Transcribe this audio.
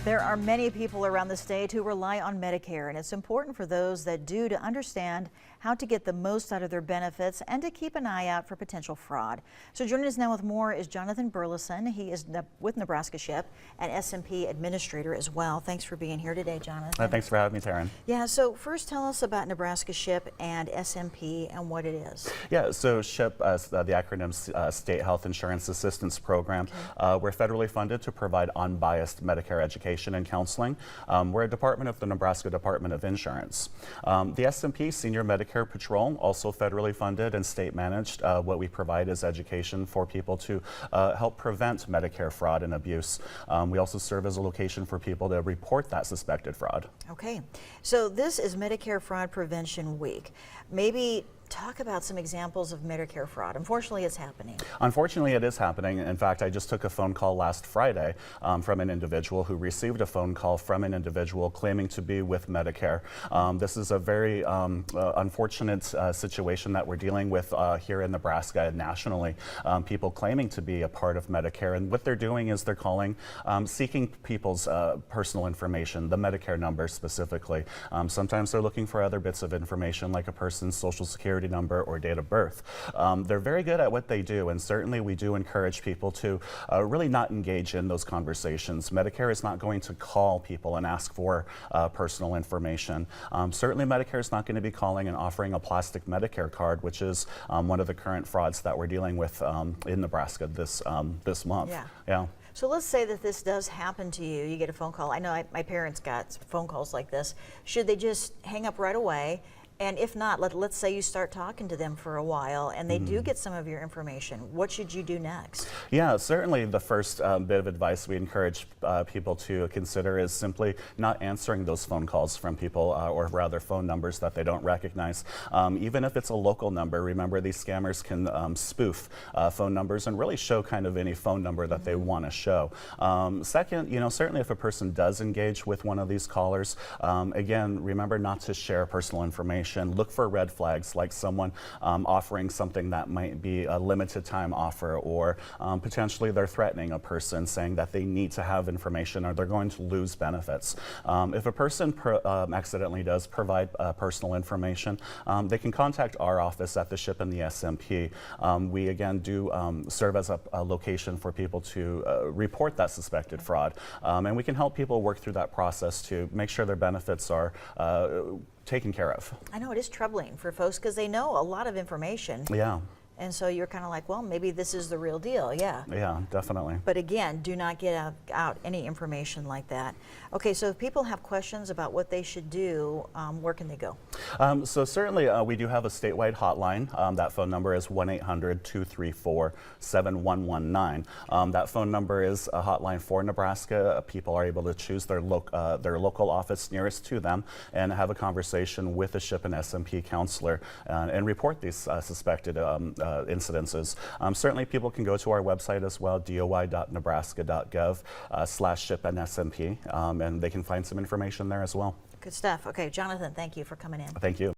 There are many people around the state who rely on Medicare, and it's important for those that do to understand how to get the most out of their benefits and to keep an eye out for potential fraud. So joining us now with more is Jonathan Burleson. He is with Nebraska SHIP and SMP administrator as well. Thanks for being here today, Jonathan. Thanks for having me, Taryn. Yeah, so first tell us about Nebraska SHIP and SMP and what it is. Yeah, so SHIP, the acronym State Health Insurance Assistance Program. Okay. We're federally funded to provide unbiased Medicare education and counseling. We're a department of the Nebraska Department of Insurance. The SMP Senior Medicare Patrol, also federally funded and state managed. What we provide is education for people to help prevent Medicare fraud and abuse. We also serve as a location for people to report that suspected fraud. Okay, so this is Medicare Fraud Prevention Week. Maybe talk about some examples of Medicare fraud. Unfortunately, it's happening. Unfortunately, it is happening. In fact, I just took a phone call last Friday from an individual who received a phone call from an individual claiming to be with Medicare. This is a very unfortunate situation that we're dealing with here in Nebraska and nationally. People claiming to be a part of Medicare, and what they're doing is they're calling, seeking people's personal information, the Medicare number specifically. Sometimes they're looking for other bits of information like a person's social security number or date of birth. They're very good at what they do, and certainly we do encourage people to really not engage in those conversations. Medicare is not going to call people and ask for personal information. Certainly Medicare is not going to be calling and offering a plastic Medicare card, which is one of the current frauds that we're dealing with in Nebraska this month. Yeah. So let's say that this does happen to you. You get a phone call. I know my parents got phone calls like this. Should they just hang up right away? And if not, let's say you start talking to them for a while and they do get some of your information. What should you do next? Yeah, certainly the first bit of advice we encourage people to consider is simply not answering those phone calls from people or rather phone numbers that they don't recognize. Even if it's a local number, remember these scammers can spoof phone numbers and really show kind of any phone number that they want to show. Second, certainly if a person does engage with one of these callers, again, remember not to share personal information. Look for red flags like someone offering something that might be a limited time offer, or potentially they're threatening a person saying that they need to have information or they're going to lose benefits. If a person accidentally does provide personal information, they can contact our office at the SHIP and the SMP. We again do serve as a location for people to report that suspected fraud, and we can help people work through that process to make sure their benefits are taken care of. I know it is troubling for folks because they know a lot of information. Yeah. And so you're kind of like, well, maybe this is the real deal. Yeah. Yeah, definitely. But again, do not get out any information like that. Okay, so if people have questions about what they should do, where can they go? So certainly we do have a statewide hotline. That phone number is 1-800-234-7119. That phone number is a hotline for Nebraska. People are able to choose their local office nearest to them and have a conversation with a SHIP and SMP counselor and report these suspected incidences. Certainly people can go to our website as well, doi.nebraska.gov/SHIP and SMP, and they can find some information there as well. Good stuff. Okay, Jonathan, thank you for coming in. Thank you.